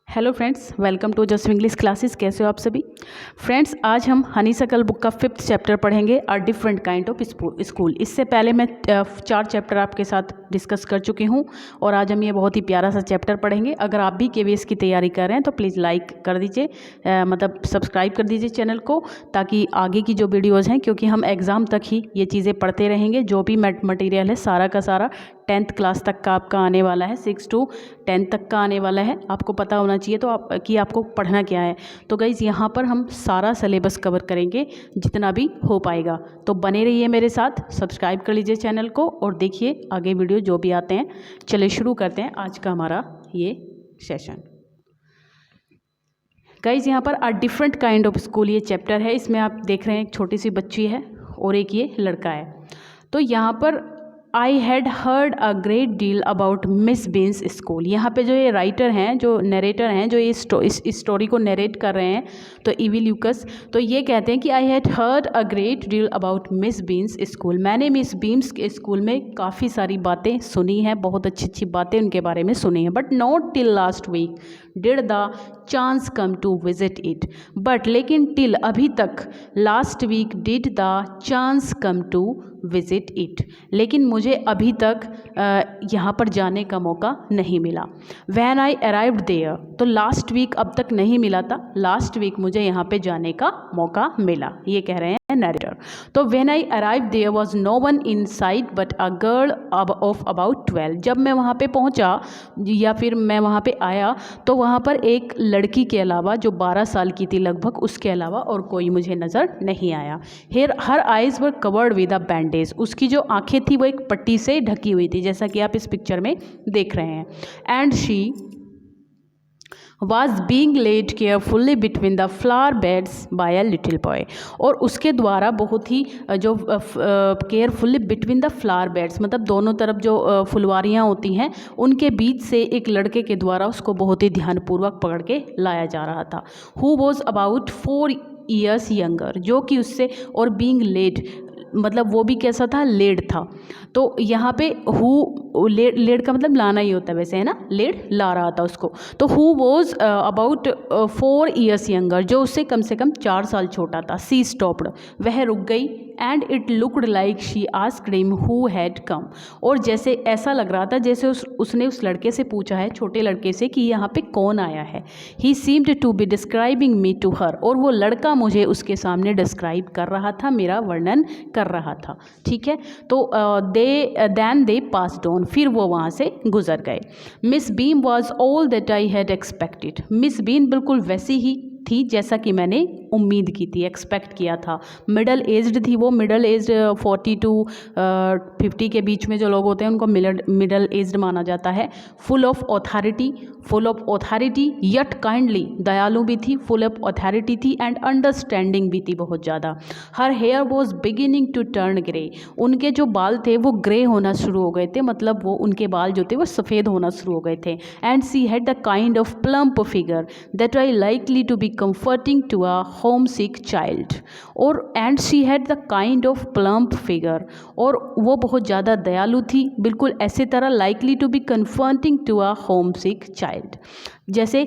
Hello friends, welcome to just English classes. कैसे हो आप सभी फ्रेंड्स? आज हम हनीसकल बुक का 5th चैप्टर पढ़ेंगे, a different kind of school. इससे पहले मैं 4 चैप्टर आपके साथ डिस्कस कर चुकी हूँ और आज हम ये बहुत ही प्यारा सा चैप्टर पढ़ेंगे। अगर आप भी केवीएस की तैयारी कर रहे हैं तो प्लीज़ लाइक कर दीजिए, मतलब सब्सक्राइब कर दीजिए चैनल को, ताकि आगे की जो वीडियोज़ हैं, क्योंकि हम एग्ज़ाम तक ही ये चीज़ें पढ़ते रहेंगे। जो भी मटेरियल है सारा का सारा 10th क्लास तक का आपका आने वाला है, 6 to 10 तक का आने वाला है। आपको पता होना चाहिए तो आपको पढ़ना क्या है। तो गाइज़ यहाँ पर हम सारा सिलेबस कवर करेंगे जितना भी हो पाएगा। तो बने रहिए मेरे साथ, सब्सक्राइब कर लीजिए चैनल को और देखिए आगे वीडियो जो भी आते हैं। चलिए शुरू करते हैं आज का हमारा ये सेशन। गाइज़ यहाँ पर a different kind of school ये चैप्टर है। इसमें आप देख रहे हैं एक छोटी सी बच्ची है और एक ये लड़का है। तो यहाँ पर आई had heard a great deal about miss beans school. यहाँ पे जो ये राइटर हैं, जो नरेटर हैं, जो ये इस स्टोरी को नरेट कर रहे हैं, तो ईवी ल्यूकस, तो ये कहते हैं कि आई had heard a great deal about miss beans school. मैंने मिस बीन्स के स्कूल में काफ़ी सारी बातें सुनी हैं, बहुत अच्छी अच्छी बातें उनके बारे में सुनी हैं। But not till last week did the chance come to visit it. But लेकिन टिल अभी तक, last week did the chance come to visit it, लेकिन मुझे अभी तक यहाँ पर जाने का मौका नहीं मिला। वैन आई अराइव्ड देयर, तो लास्ट वीक अब तक नहीं मिला था, लास्ट वीक मुझे यहाँ पे जाने का मौका मिला, ये कह रहे हैं नरेटर। तो when I arrive there was no one in sight but a girl of about 12। जब मैं वहाँ पे पहुँचा या फिर मैं वहाँ पे आया तो वहाँ पर एक लड़की के अलावा, जो 12 साल की थी लगभग, उसके अलावा और कोई मुझे नज़र नहीं आया। हर eyes were covered with a bandage, उसकी जो आंखें थी वो एक पट्टी से ढकी हुई थी, जैसा कि आप इस पिक्चर में देख रहे हैं। And she was being laid carefully between the flower beds by a little boy, और उसके द्वारा बहुत ही जो carefully between the flower beds, मतलब दोनों तरफ जो फुलवारियाँ होती हैं उनके बीच से एक लड़के के द्वारा उसको बहुत ही ध्यानपूर्वक पकड़ के लाया जा रहा था। Who was about 4 years younger, जो कि उससे, और बींग लेड मतलब वो भी कैसा था, लेड था। तो यहाँ पे हु, लेड का मतलब लाना ही होता है वैसे, है ना, लेड ला रहा था उसको। तो who was about 4 years younger, जो उससे कम से कम 4 साल छोटा था। सी स्टॉप्ड, वह रुक गई। And it looked like she asked him who had come, और जैसे ऐसा लग रहा था जैसे उसने उस लड़के से पूछा है, छोटे लड़के से, कि यहाँ पे कौन आया है। He seemed to be describing me to her, और वो लड़का मुझे उसके सामने डिस्क्राइब कर रहा था, मेरा वर्णन कर रहा था। ठीक है, तो देन दे पास्ड ऑन, फिर वो वहाँ से गुजर गए। Miss beam was all that I had expected, miss beam बिल्कुल वैसी ही थी जैसा कि मैंने उम्मीद की थी, एक्सपेक्ट किया था। मिडल एज्ड थी वो, मिडल एज्ड 40 to 50 के बीच में जो लोग होते हैं उनको मिडल एज्ड माना जाता है। Full of authority yet kindly, दयालु भी थी, फुल ऑफ ऑथॉरिटी थी, एंड अंडरस्टैंडिंग भी थी बहुत ज़्यादा। Her hair was beginning to turn grey, उनके जो बाल थे वो ग्रे होना शुरू हो गए थे, मतलब वो उनके बाल जो थे वो सफ़ेद होना शुरू हो गए थे। And she had the kind of plump figure that I likely to be comforting to a homesick child, और and she had the kind of plump figure, और वो बहुत ज़्यादा दयालु थी, बिल्कुल ऐसे तरह likely to be comforting to a homesick child, जैसे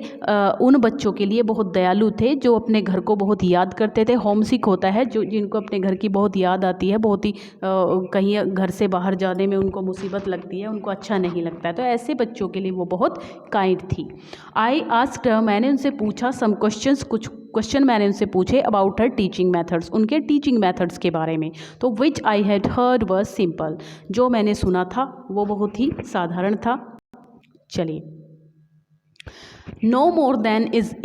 उन बच्चों के लिए बहुत दयालु थे जो अपने घर को बहुत याद करते थे। होमसिक होता है जो जिनको अपने घर की बहुत याद आती है, बहुत ही कहीं घर से बाहर जाने में उनको मुसीबत लगती है, उनको अच्छा नहीं लगता है, तो ऐसे बच्चों के लिए वो बहुत काइंड थी। आई आस्क्ड, मैंने उनसे पूछा, सम क्वेश्चंस, कुछ क्वेश्चन मैंने उनसे पूछे, अबाउट हर टीचिंग मेथड्स, उनके टीचिंग मेथड्स के बारे में। तो which I had heard was simple, जो मैंने सुना था वो बहुत ही साधारण था। चलिए, no more than is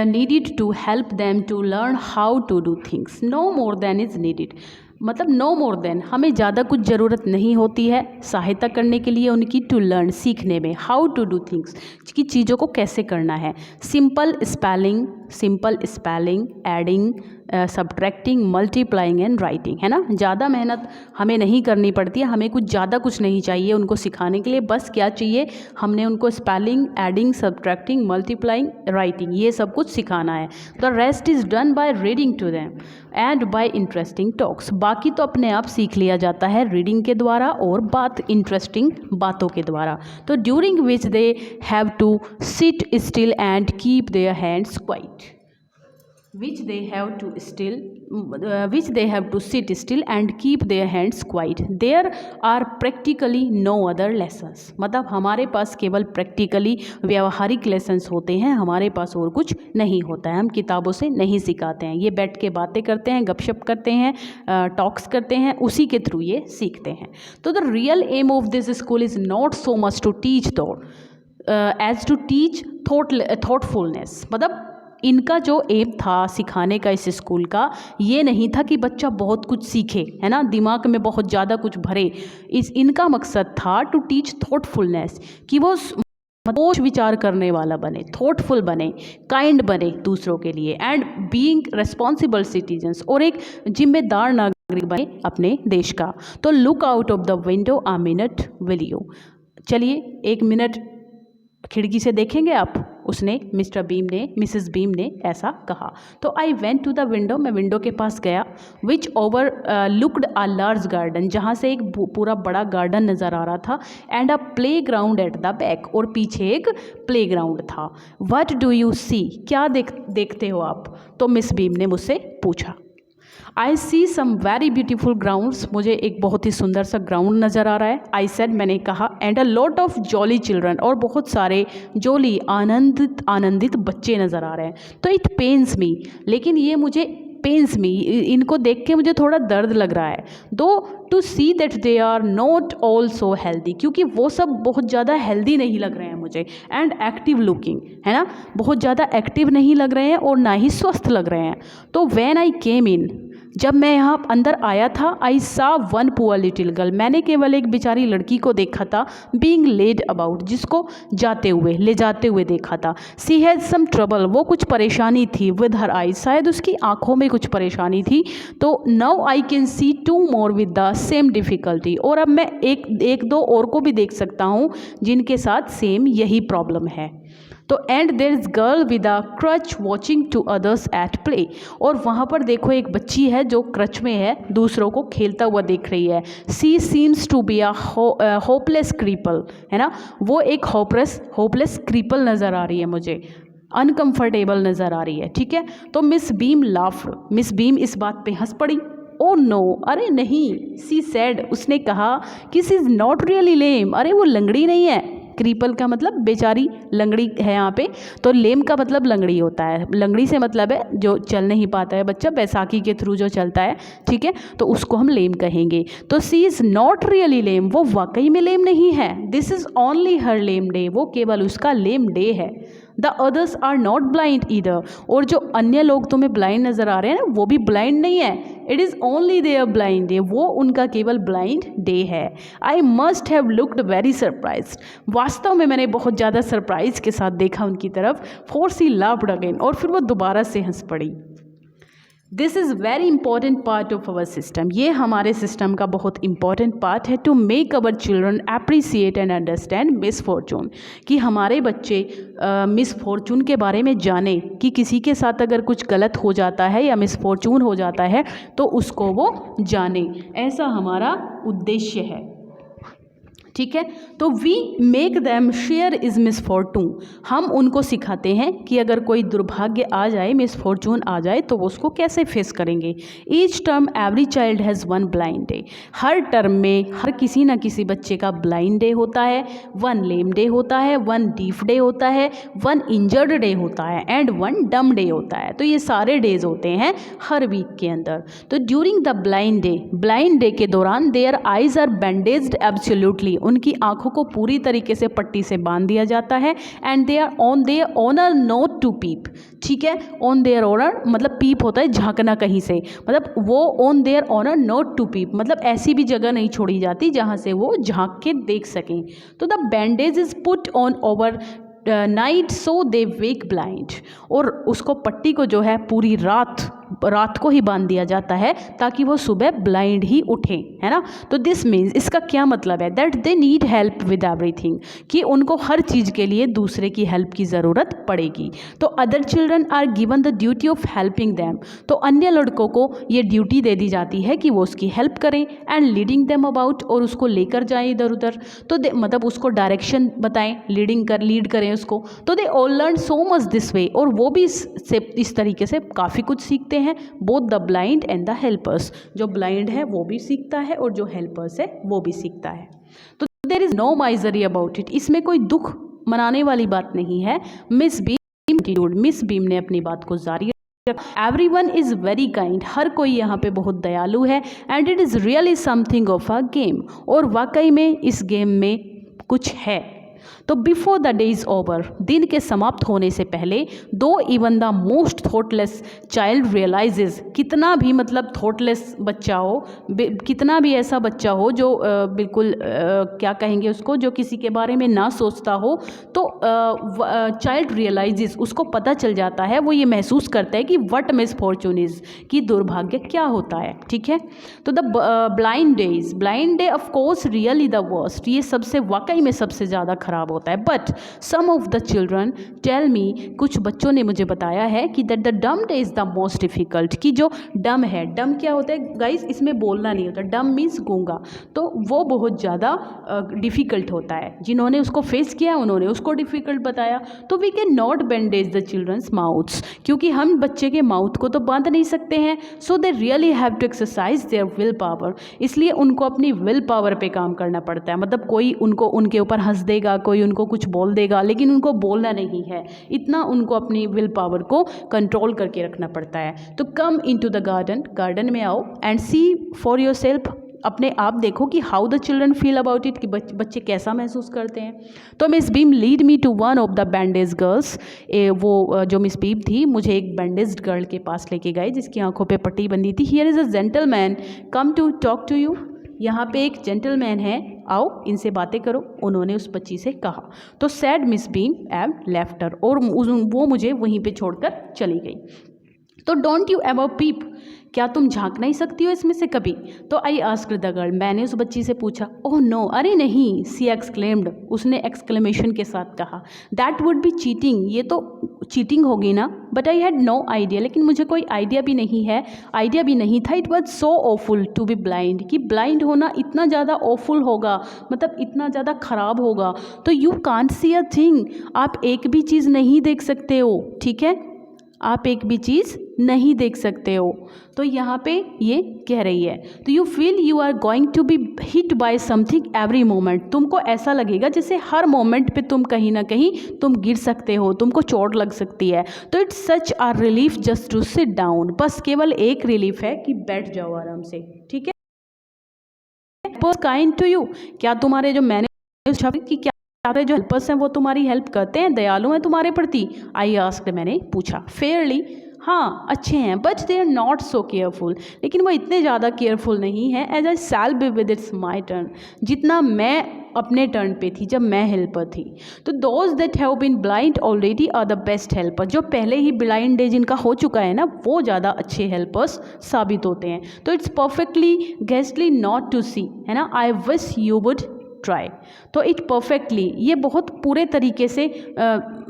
needed to help them to learn how to do things, no more than is needed, मतलब नो मोर देन, हमें ज़्यादा कुछ ज़रूरत नहीं होती है सहायता करने के लिए उनकी, टू लर्न, सीखने में, हाउ टू डू थिंग्स, कि चीज़ों को कैसे करना है। Simple spelling, adding, subtracting, multiplying and writing, है ना। ज़्यादा मेहनत हमें नहीं करनी पड़ती है, हमें ज़्यादा कुछ नहीं चाहिए उनको सिखाने के लिए। बस क्या चाहिए, हमने उनको spelling, adding, subtracting, multiplying, writing, ये सब कुछ सिखाना है। The rest is done by reading to them and by interesting talks. बाकी तो अपने आप सीख लिया जाता है रीडिंग के द्वारा और इंटरेस्टिंग बातों के द्वारा। तो during which they have to sit still and keep their hands quiet, which they have to sit still and keep their hands quiet. There are practically no other lessons. मतलब हमारे पास केवल प्रैक्टिकली व्यावहारिक lessons होते हैं, हमारे पास और कुछ नहीं होता है। हम किताबों से नहीं सिखाते हैं, ये बैठ के बातें करते हैं, गपशप करते हैं, टॉक्स करते हैं, उसी के थ्रू ये सीखते हैं। तो the real aim of this school is not so much to teach as to teach thoughtfulness. मतलब इनका जो एम था सिखाने का इस स्कूल का, ये नहीं था कि बच्चा बहुत कुछ सीखे, है ना, दिमाग में बहुत ज़्यादा कुछ भरे। इनका मकसद था टू टीच थॉटफुलनेस, कि वो सोच विचार करने वाला बने, थॉटफुल बने, काइंड बने दूसरों के लिए, एंड बीइंग रिस्पॉन्सिबल सिटीजन्स, और एक जिम्मेदार नागरिक बने अपने देश का। तो look out of the window a minute will you. चलिए 1 मिनट खिड़की से देखेंगे आप, उसने मिसेस बीम ने ऐसा कहा। तो I went to the window, मैं विंडो के पास गया। Which overlooked a large garden, जहाँ से एक पूरा बड़ा गार्डन नज़र आ रहा था, and a play ground at the back, और पीछे एक प्ले ग्राउंड था। व्हाट डू यू सी, क्या देखते हो आप? तो मिस बीम ने मुझसे पूछा। आई सी सम वेरी ब्यूटीफुल ग्राउंड्स, मुझे एक बहुत ही सुंदर सा ग्राउंड नज़र आ रहा है। आई सेड, मैंने कहा, and a lot of jolly children, और बहुत सारे जॉली आनंदित बच्चे नज़र आ रहे हैं। तो इट पेन्स मी, लेकिन ये मुझे पेन्स मी, इनको देख के मुझे थोड़ा दर्द लग रहा है। Though to see that they are not all so healthy, क्योंकि वो सब बहुत ज़्यादा हेल्दी नहीं लग रहे हैं मुझे, एंड एक्टिव लुकिंग, है ना, बहुत ज़्यादा एक्टिव नहीं लग रहे हैं और ना ही स्वस्थ लग रहे हैं। तो व्हेन आई केम इन, जब मैं यहाँ अंदर आया था, आई सा वन पुअर लिटिल गर्ल, मैंने केवल एक बेचारी लड़की को देखा था, बीइंग लेड अबाउट, जिसको ले जाते हुए देखा था। सी हैज़ सम ट्रबल, वो कुछ परेशानी थी, विद हर आईज, शायद उसकी आंखों में कुछ परेशानी थी। तो now I can see 2 more with the same difficulty, और अब मैं एक दो और को भी देख सकता हूँ जिनके साथ सेम यही प्रॉब्लम है। तो and there is girl with a crutch watching to others at play, और वहाँ पर देखो एक बच्ची है जो क्रच में है, दूसरों को खेलता हुआ देख रही है। She seems to be a hopeless cripple, है ना, वो एक होपलेस क्रीपल नज़र आ रही है मुझे, अनकम्फर्टेबल नज़र आ रही है। ठीक है, तो Miss beam laughed, miss beam इस बात पे हंस पड़ी। ओ नो, अरे नहीं, सी सेड, उसने कहा कि सी इज़ नॉट रियली लेम, अरे वो लंगड़ी नहीं है। क्रीपल का मतलब बेचारी, लंगड़ी है यहाँ पे, तो लेम का मतलब लंगड़ी होता है। लंगड़ी से मतलब है जो चल नहीं पाता है बच्चा, बैसाखी के थ्रू जो चलता है, ठीक है, तो उसको हम लेम कहेंगे। तो she is not really lame, वो वाकई में लेम नहीं है। This is only her lame day, वो केवल उसका लेम डे है। The others are not blind either, और जो अन्य लोग तुम्हें ब्लाइंड नज़र आ रहे हैं ना, वो भी ब्लाइंड नहीं है। It is only their blind day, वो उनका केवल ब्लाइंड डे है। I must have looked very surprise, वास्तव में मैंने बहुत ज़्यादा सरप्राइज के साथ देखा उनकी तरफ। फॉर सी लाफ्ड अगेन, और फिर वो दोबारा से हंस पड़ी। This is very important part of our system, ये हमारे सिस्टम का बहुत इंपॉर्टेंट पार्ट है। To make our children appreciate and understand misfortune, कि हमारे बच्चे मिस फॉर्चून के बारे में जाने, कि किसी के साथ अगर कुछ गलत हो जाता है या मिस फॉर्चून हो जाता है तो उसको वो जाने, ऐसा हमारा उद्देश्य है। ठीक है, तो we make them share is misfortune, हम उनको सिखाते हैं कि अगर कोई दुर्भाग्य आ जाए, मिसफॉर्चून आ जाए, तो वो उसको कैसे फेस करेंगे। Each term every child has one blind day, her term में हर किसी न किसी बच्चे का ब्लाइंड डे होता है, वन लेम डे होता है, वन डीफ डे होता है, वन इंजर्ड डे होता है, एंड वन डम डे होता है। तो ये सारे डेज होते हैं हर वीक के अंदर। तो ड्यूरिंग द ब्लाइंड डे के दौरान देयर आइज आर बैंडेज्ड एब्सोल्युटली, उनकी आंखों को पूरी तरीके से पट्टी से बांध दिया जाता है। And they are on their honour not to peep, ठीक है, ऑन देयर ऑनर मतलब पीप होता है झांकना कहीं से, मतलब वो on their honour not to peep, मतलब ऐसी भी जगह नहीं छोड़ी जाती जहाँ से वो झांक के देख सकें। तो the bandage is put on over night so they wake blind, और उसको पट्टी को जो है पूरी रात रात को ही बांध दिया जाता है ताकि वो सुबह ब्लाइंड ही उठें, है ना। तो दिस मीन्स, इसका क्या मतलब है, that they need help with everything, कि उनको हर चीज़ के लिए दूसरे की हेल्प की ज़रूरत पड़ेगी। तो other children are given the duty of helping them, तो अन्य लड़कों को ये ड्यूटी दे दी जाती है कि वो उसकी हेल्प करें, एंड लीडिंग देम अबाउट, और उसको लेकर जाएं इधर उधर, तो मतलब उसको डायरेक्शन बताएं, लीड करें उसको। तो they all learn so much this way, और वो भी इस तरीके से काफ़ी कुछ सीखते हैं। Both the blind and the helpers, जो ब्लाइंड है वो भी सीखता है और जो हेल्पर्स है वो भी सीखता है। तो there is no misery about it, इसमें कोई दुख मनाने वाली बात नहीं है। मिस बीम ने अपनी बात को जारी, एवरीवन इज़ वेरी काइंड, हर कोई यहाँ पे बहुत दयालु है, and it is really something of a game, और वाकई में इस गेम में कुछ है। तो before the day is over, दिन के समाप्त होने से पहले, though even the most thoughtless child realises, कितना भी मतलब थॉटलेस बच्चा हो, कितना भी ऐसा बच्चा हो जो बिल्कुल क्या कहेंगे उसको, जो किसी के बारे में ना सोचता हो, तो चाइल्ड रियलाइजेज, उसको पता चल जाता है, वो ये महसूस करता है कि व्हाट मिसफॉर्चून इज़, कि दुर्भाग्य क्या होता है, ठीक है। तो the blind day of course really the worst, ये सबसे वाकई में सबसे ज़्यादा खराब होता है। But some of the children tell me, कुछ बच्चों ने मुझे बताया है कि that the dumb day is the most difficult, कि जो डम है, डम क्या होता है गाइस, इसमें बोलना नहीं होता, डम मीन्स गूंगा, तो वो बहुत ज़्यादा डिफ़िकल्ट होता है। जिन्होंने उसको फेस किया उन्होंने उसको डिफ़िकल्ट बताया। तो we can not bandage the children's mouths, क्योंकि हम बच्चे के माउथ को तो बांध नहीं सकते हैं। So they really have to exercise their willpower, इसलिए उनको अपनी विल पावर पे काम करना पड़ता है। मतलब कोई उनको उनके ऊपर हंस देगा, कोई उनको कुछ बोल देगा, लेकिन उनको बोलना नहीं है, इतना उनको अपनी विल पावर को कंट्रोल करके रखना पड़ता है। तो कम इनटू द गार्डन में आओ and see for yourself, अपने आप देखो कि how the children feel about it, कि बच्चे कैसा महसूस करते हैं। तो Miss Beam lead me to one of the bandage girls, वो जो मिस बीम थी मुझे एक बैंडेज गर्ल के पास लेके गए जिसकी आंखों पे पट्टी बंधी थी। Here is a gentleman come to talk to you, यहाँ पे एक जेंटलमैन है, आओ इनसे बातें करो, उन्होंने उस बच्ची से कहा। तो said Miss Beam and left her, और वो मुझे वहीं पे छोड़कर चली गई। तो डोंट यू एवर पीप, क्या तुम झांक नहीं सकती हो इसमें से कभी? तो आई आस्क्ड द गर्ल, मैंने उस बच्ची से पूछा। ओह नो, अरे नहीं, सी एक्सक्लेम्ड, उसने एक्सक्लेमेशन के साथ कहा। दैट वुड बी चीटिंग, ये तो चीटिंग होगी ना। But I had no idea, लेकिन मुझे कोई आइडिया भी नहीं था। It was so awful to be blind, कि ब्लाइंड होना इतना ज़्यादा ऑफुल होगा, मतलब इतना ज़्यादा ख़राब होगा। तो you can't see a thing, आप एक भी चीज़ नहीं देख सकते हो, ठीक है, आप एक भी चीज़ नहीं देख सकते हो। तो यहाँ पे ये कह रही है, तो you feel you are going to be hit by something every moment, तुमको ऐसा लगेगा जैसे हर मोमेंट पे तुम कहीं ना कहीं तुम गिर सकते हो, तुमको चोट लग सकती है। तो it's such a relief just to sit down, बस केवल एक रिलीफ है कि बैठ जाओ आराम से, ठीक है। काइंड टू यू, क्या तुम्हारे जो मैंने कि क्या सारे जो हेल्पर्स हैं वो तुम्हारी हेल्प करते हैं, दयालु हैं तुम्हारे प्रति? आई आस्क्ड, मैंने पूछा। फेयरली, हाँ अच्छे हैं, but they are not so careful, लेकिन वो इतने ज़्यादा केयरफुल नहीं है। As I shall be with it's my turn, जितना मैं अपने टर्न पे थी जब मैं हेल्पर थी। तो those that have been blind already are the best helper, जो पहले ही ब्लाइंड डे जिनका हो चुका है ना, वो ज़्यादा अच्छे हेल्पर्स साबित होते हैं। तो इट्स परफेक्टली गेस्टली नॉट टू सी, है ना, I wish you would try. तो इट परफेक्टली, ये बहुत पूरे तरीके से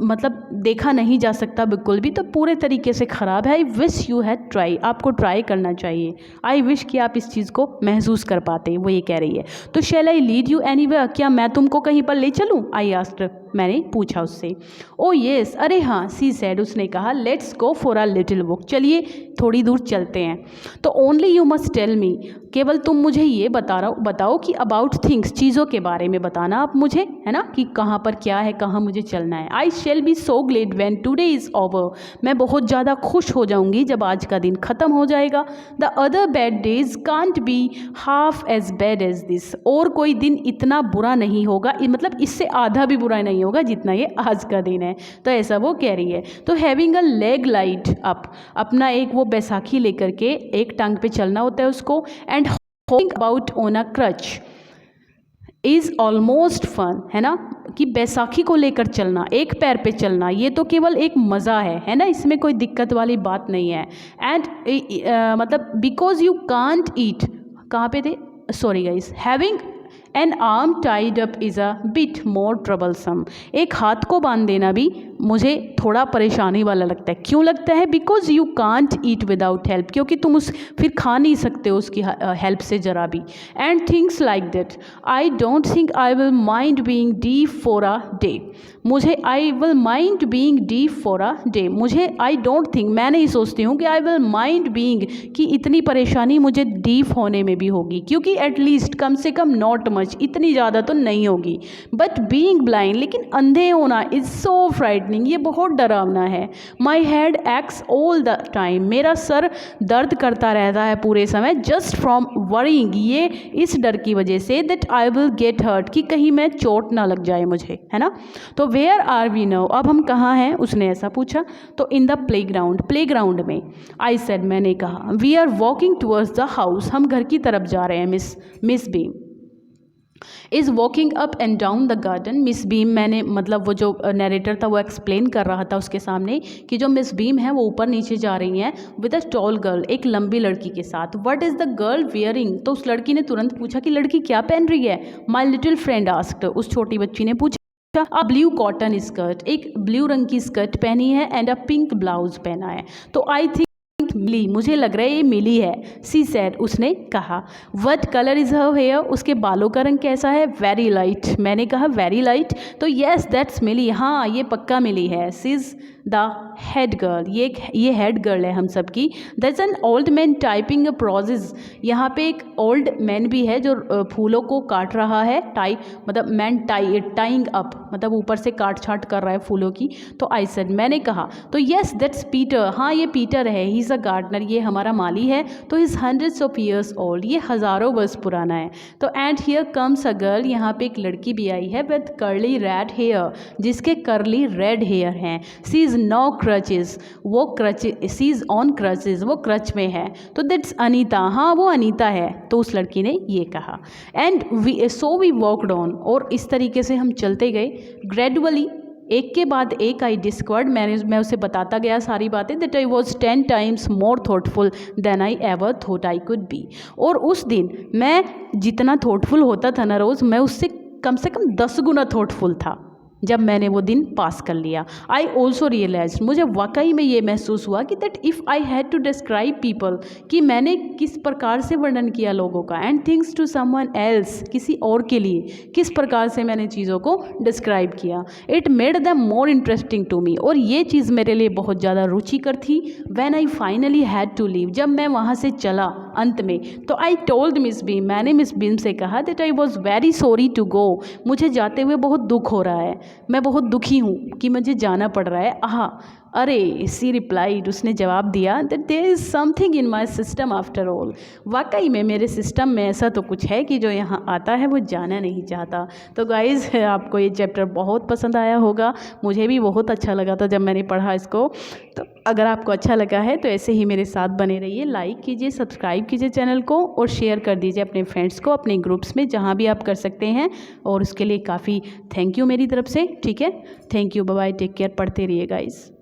मतलब देखा नहीं जा सकता बिल्कुल भी, तो पूरे तरीके से ख़राब है। I wish you had try, आपको ट्राई करना चाहिए। आई विश कि आप इस चीज़ को महसूस कर पाते, वो ये कह रही है। तो शैल आई लीड यू एनीवेयर, क्या मैं तुमको कहीं पर ले चलूँ? आई आस्क्ड, मैंने पूछा उससे। ओ येस, अरे हाँ, सी सेड, उसने कहा। Let's go for a little walk, चलिए थोड़ी दूर चलते हैं। तो only you must tell me, केवल तुम मुझे ये बताओ कि अबाउट थिंग्स, चीज़ों के बारे में बताना आप मुझे, है ना, कि कहाँ पर क्या है, कहाँ मुझे चलना है। I shall be so glad when today is over, मैं बहुत ज़्यादा खुश हो जाऊँगी जब आज का दिन ख़त्म हो जाएगा। The other bad days can't be half as bad as this, और कोई दिन इतना बुरा नहीं होगा, मतलब इससे आधा भी बुरा नहीं होगा जितना ये आज का दिन है। तो ऐसा वो कह रही है। तो having a leg light up, अपना एक वो बैसाखी लेकर के एक टांग पे चलना होता है उसको, and holding about on a crutch is almost fun, है ना, कि बैसाखी को लेकर चलना, एक पैर पे चलना, ये तो केवल एक मज़ा है ना, इसमें कोई दिक्कत वाली बात नहीं है। एंड मतलब बिकॉज यू कांट ईट, कहाँ पे थे, sorry guys, having an arm tied up is a bit more troublesome. एक हाथ को बांध देना भी मुझे थोड़ा परेशानी वाला लगता है। क्यों लगता है? Because you can't eat without help, क्योंकि तुम उस फिर खा नहीं सकते उसकी हेल्प से ज़रा भी। And things like that I don't think I will mind being deep for a day. मुझे I will mind being deep for a day, मुझे आई डोंट थिंक, मैं नहीं सोचती हूँ कि आई विल माइंड बीइंग, कि इतनी परेशानी मुझे डीप होने में भी होगी, क्योंकि एटलीस्ट कम से कम नॉट मच, इतनी ज़्यादा तो नहीं होगी। बट बीइंग ब्लाइंड, लेकिन अंधे होना इज़ सो फ्राइटनिंग, ये बहुत डरावना है। My head x all the time, मेरा सर दर्द करता रहता है पूरे समय, जस्ट फ्रॉम वरिंग, ये इस डर की वजह से, that I will get hurt, कि कहीं मैं चोट ना लग जाए मुझे, है ना। तो वेयर आर वी नाउ, अब हम कहाँ हैं, उसने ऐसा पूछा। तो इन द प्लेग्राउंड, प्लेग्राउंड में। आई सेड, मैंने कहा। We are walking towards the house, हम घर की तरफ जा रहे हैं। Miss Beam is walking up and down the garden. Miss Beam, मैंने मतलब वो जो नरेटर था वो एक्सप्लेन कर रहा था उसके सामने कि जो मिस बीम है वो ऊपर नीचे जा रही हैं विद अ टॉल गर्ल, एक लंबी लड़की के साथ। What is the girl wearing, तो उस लड़की ने तुरंत पूछा कि लड़की क्या पहन रही है। माई लिटिल फ्रेंड आस्क्ड, उस छोटी बच्ची ने पूछा। अ ब्लू कॉटन स्कर्ट, एक ब्लू रंग की स्कर्ट पहनी है, एंड अ पिंक ब्लाउज पहना है। तो आई थिंक मिली, मुझे लग रहा है ये मिली है। सी सेड, उसने कहा। What colour is her hair, उसके बालों का रंग कैसा है। वेरी लाइट, मैंने कहा वेरी लाइट। तो येस दैट्स मिली, हाँ ये पक्का मिली है। She is the head girl, ये हेड गर्ल है हम सब की। That's an old man typing a process, यहाँ पे एक ओल्ड मैन भी है जो फूलों को काट रहा है। टाई मतलब मैन टाइंग अप, मतलब ऊपर से काट छाट कर रहा है फूलों की। तो आई सेड, मैंने कहा। तो येस दैट्स पीटर, हाँ ये पीटर है। ही इज़ अ गार्डनर, ये हमारा माली है। तो is hundreds of years old, ये हज़ारों वर्ष पुराना है। तो and here comes a girl, यहाँ पे एक लड़की भी आई है विद कर्ली रेड हेयर, जिसके कर्ली रेड हेयर हैं। सी इज़ नो क्रचेज, वो crutch, she is on crutches, वो क्रच में है। तो दैट्स अनीता, हाँ वो अनीता है। तो उस लड़की ने ये कहा। एंड वी वॉकड ऑन, और इस तरीके से हम चलते गए। ग्रेजुअली, एक के बाद एक आई डिस्कवर्ड, मैं उसे बताता गया सारी बातें। That I was 10 times more thoughtful than I ever thought I could be. और उस दिन मैं जितना थॉटफुल होता था ना रोज़, मैं उससे कम से कम 10 गुना थॉटफुल था जब मैंने वो दिन पास कर लिया। आई ऑल्सो रियलाइज, मुझे वाकई में ये महसूस हुआ कि that if I had to describe people, कि मैंने किस प्रकार से वर्णन किया लोगों का, and things to someone else, किसी और के लिए किस प्रकार से मैंने चीज़ों को डिस्क्राइब किया। It made them more interesting to me, और ये चीज़ मेरे लिए बहुत ज़्यादा रुचिकर थी। When I finally had to leave, जब मैं वहाँ से चला अंत में, तो आई टोल्ड मिस बीम, मैंने मिस बीम से कहा that I was very sorry to go, मुझे जाते हुए बहुत दुख हो रहा है, मैं बहुत दुखी हूँ कि मुझे जाना पड़ रहा है। अरे सी रिप्लाइड, उसने जवाब दिया that there is something in my system after all, वाकई में मेरे सिस्टम में ऐसा तो कुछ है कि जो यहाँ आता है वो जाना नहीं चाहता। तो गाइज़, आपको ये चैप्टर बहुत पसंद आया होगा, मुझे भी बहुत अच्छा लगा था जब मैंने पढ़ा इसको। तो अगर आपको अच्छा लगा है तो ऐसे ही मेरे साथ बने रहिए, लाइक कीजिए, सब्सक्राइब कीजिए चैनल को, और शेयर कर दीजिए अपने फ्रेंड्स को, अपने ग्रुप्स में, जहाँ भी आप कर सकते हैं। और उसके लिए काफ़ी थैंक यू मेरी तरफ से। ठीक है, thank you, bye bye, take care, पढ़ते रहिए गाइज़।